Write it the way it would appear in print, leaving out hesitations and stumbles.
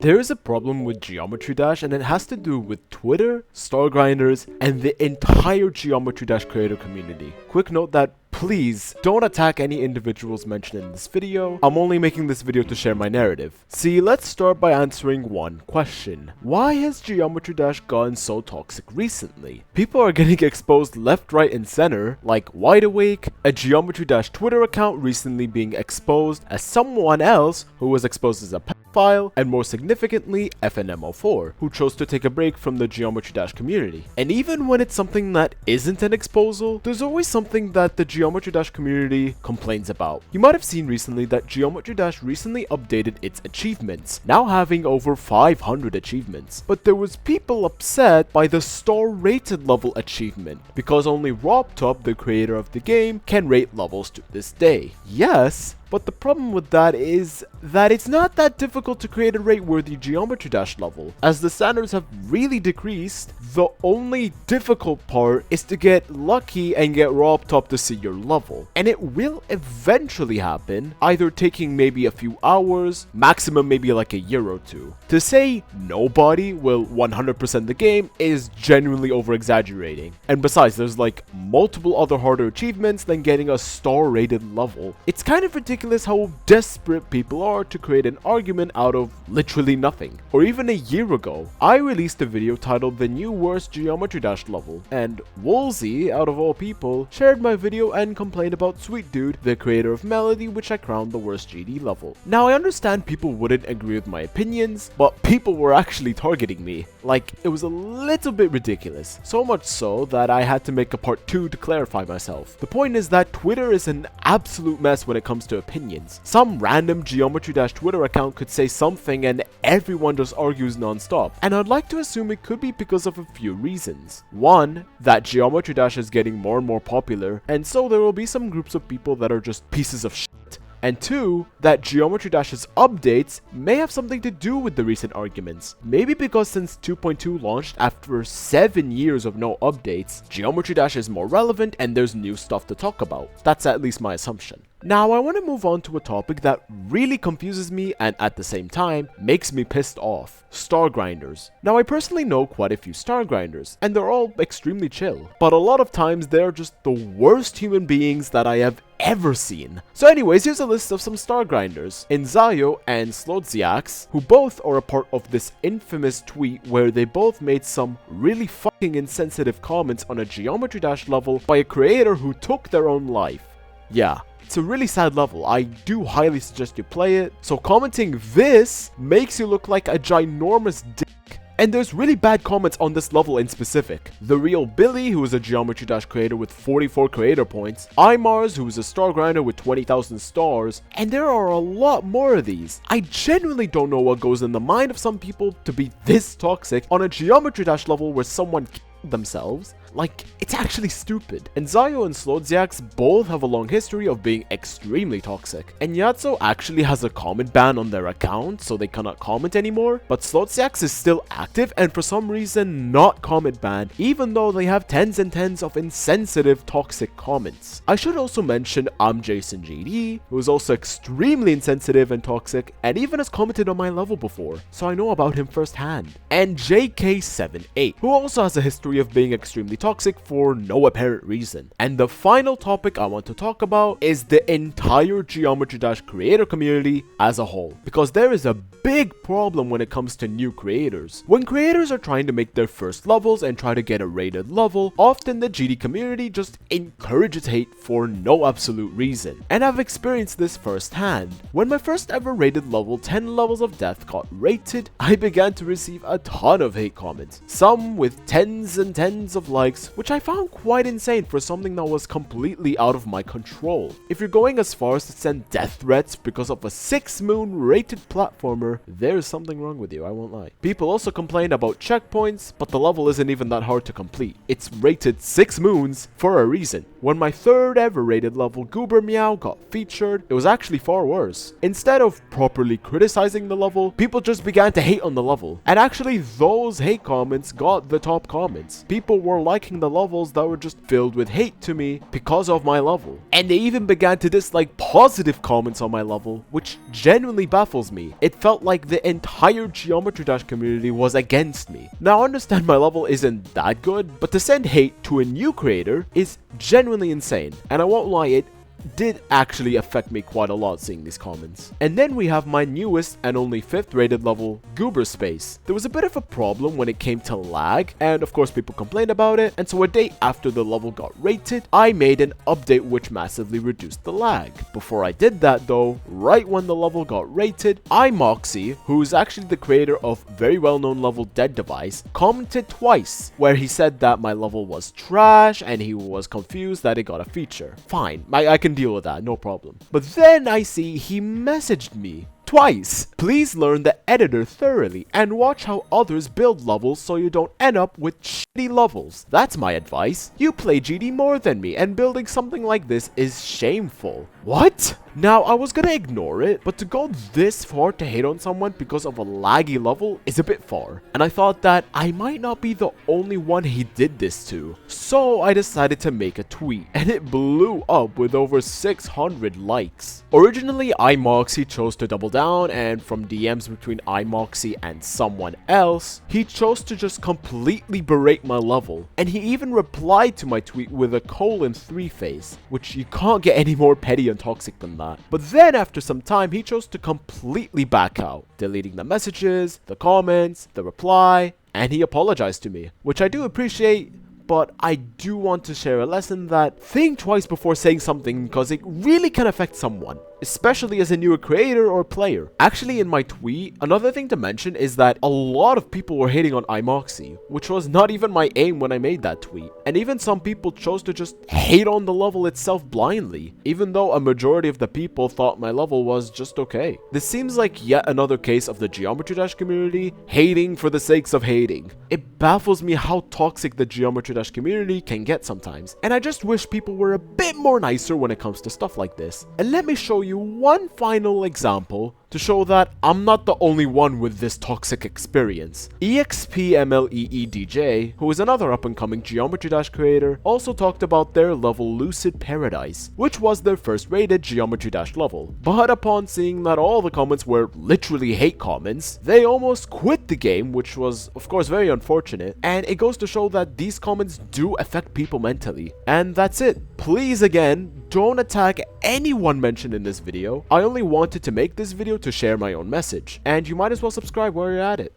There is a problem with Geometry Dash, and it has to do with Twitter, Star Grinders, and the entire Geometry Dash creator community. Quick note that please don't attack any individuals mentioned in this video. I'm only making this video to share my narrative. See, let's start by answering one question. Why has Geometry Dash gotten so toxic recently? People are getting exposed left, right, and center, like Wide Awake, a Geometry Dash Twitter account recently being exposed as someone else who was exposed as a pedophile, and more significantly, FNMO4, who chose to take a break from the Geometry Dash community. And even when it's something that isn't an exposal, there's always something that the Geometry Dash community complains about. You might have seen recently that Geometry Dash recently updated its achievements, now having over 500 achievements. But there was people upset by the star rated level achievement, because only RobTop, the creator of the game, can rate levels to this day. Yes, but the problem with that is that it's not that difficult to create a rate-worthy Geometry Dash level. As the standards have really decreased, the only difficult part is to get lucky and get RobTop to see your level. And it will eventually happen, either taking maybe a few hours, maximum maybe like a year or two. To say nobody will 100% the game is genuinely over-exaggerating. And besides, there's like multiple other harder achievements than getting a star-rated level. It's kind of ridiculous how desperate people are to create an argument out of literally nothing. Or even a year ago, I released a video titled The New Worst Geometry Dash Level, and Woolsey, out of all people, shared my video and complained about Sweet Dude, the creator of Melody, which I crowned the worst GD level. Now I understand people wouldn't agree with my opinions, but people were actually targeting me. Like, it was a little bit ridiculous. So much so that I had to make a part 2 to clarify myself. The point is that Twitter is an absolute mess when it comes to opinions. Some random Geometry Dash Twitter account could say something and everyone just argues non-stop. And I'd like to assume it could be because of a few reasons. One, that Geometry Dash is getting more and more popular, and so there will be some groups of people that are just pieces of shit. And two, that Geometry Dash's updates may have something to do with the recent arguments. Maybe because since 2.2 launched after 7 years of no updates, Geometry Dash is more relevant and there's new stuff to talk about. That's at least my assumption. Now I want to move on to a topic that really confuses me and at the same time makes me pissed off. Star Grinders. Now I personally know quite a fefew Star Grinders and they're all extremely chill, but a lot of times they're just the worst human beings that I have ever seen. So anyways, here's a list of some Star Grinders. Inzayo and Slodziax, who both are a part of this infamous tweet where they both made some really fucking insensitive comments on a Geometry Dash level by a creator who took their own life. Yeah. It's a really sad level. I do highly suggest you play it. So commenting this makes you look like a ginormous dick. And there's really bad comments on this level in specific. The Real Billy, who is a Geometry Dash creator with 44 creator points. Imars, who is a star grinder with 20,000 stars. And there are a lot more of these. I genuinely don't know what goes in the mind of some people to be this toxic on a Geometry Dash level where someone killed themselves. Like, it's actually stupid. And Zayo and Slodziax both have a long history of being extremely toxic. And Yatso actually has a comment ban on their account, so they cannot comment anymore. But Slodziax is still active and for some reason not comment banned, even though they have tens and tens of insensitive toxic comments. I should also mention Jason JD, who is also extremely insensitive and toxic, and even has commented on my level before, so I know about him firsthand. And JK78, who also has a history of being extremely toxic for no apparent reason. And the final topic I want to talk about is the entire Geometry Dash creator community as a whole, because there is a big problem when it comes to new creators. When creators are trying to make their first levels and try to get a rated level, often the GD community just encourages hate for no absolute reason. And I've experienced this firsthand. When my first ever rated level 10 Levels of Death got rated, I began to receive a ton of hate comments, some with tens and tens of likes, which I found quite insane for something that was completely out of my control. If you're going as far as to send death threats because of a 6 moon rated platformer, there's something wrong with you, I won't lie. People also complain about checkpoints, but the level isn't even that hard to complete. It's rated 6 moons for a reason. When my third ever rated level Goober Meow got featured, it was actually far worse. Instead of properly criticizing the level, people just began to hate on the level. And actually those hate comments got the top comments. People were like liking the levels that were just filled with hate to me because of my level. And they even began to dislike positive comments on my level, which genuinely baffles me. It felt like the entire Geometry Dash community was against me. Now I understand my level isn't that good, but to send hate to a new creator is genuinely insane. And I won't lie, it did actually affect me quite a lot seeing these comments. And then we have my newest and only 5th rated level, Goober Space. There was a bit of a problem when it came to lag, and of course people complained about it, and so a day after the level got rated, I made an update which massively reduced the lag. Before I did that though, right when the level got rated, iMoxie, who is actually the creator of very well-known level Dead Device, commented twice, where he said that my level was trash and he was confused that it got a feature. Fine, I can deal with that, no problem. But then I see he messaged me twice. Please learn the editor thoroughly and watch how others build levels so you don't end up with shitty levels. That's my advice. You play GD more than me and building something like this is shameful. What? Now I was gonna ignore it, but to go this far to hate on someone because of a laggy level is a bit far. And I thought that I might not be the only one he did this to. So I decided to make a tweet and it blew up with over 600 likes. Originally iMoxie chose to double down, and from DMs between iMoxie and someone else, he chose to just completely berate my level. And he even replied to my tweet with a :3 face, which you can't get any more petty and toxic than that. But then after some time, he chose to completely back out, deleting the messages, the comments, the reply, and he apologized to me, which I do appreciate. But I do want to share a lesson that think twice before saying something because it really can affect someone, especially as a newer creator or player. Actually, in my tweet, another thing to mention is that a lot of people were hating on iMoxie, which was not even my aim when I made that tweet. And even some people chose to just hate on the level itself blindly, even though a majority of the people thought my level was just okay. This seems like yet another case of the Geometry Dash community hating for the sakes of hating. It baffles me how toxic the Geometry Dash community can get sometimes, and I just wish people were a bit more nicer when it comes to stuff like this. And let me show you one final example to show that I'm not the only one with this toxic experience. EXPMLEEDJ, who is another up-and-coming Geometry Dash creator, also talked about their level Lucid Paradise, which was their first rated Geometry Dash level. But upon seeing that all the comments were literally hate comments, they almost quit the game, which was of course very unfortunate, and it goes to show that these comments do affect people mentally. And that's it. Please again, don't attack anyone mentioned in this video. I only wanted to make this video to share my own message, and you might as well subscribe while you're at it.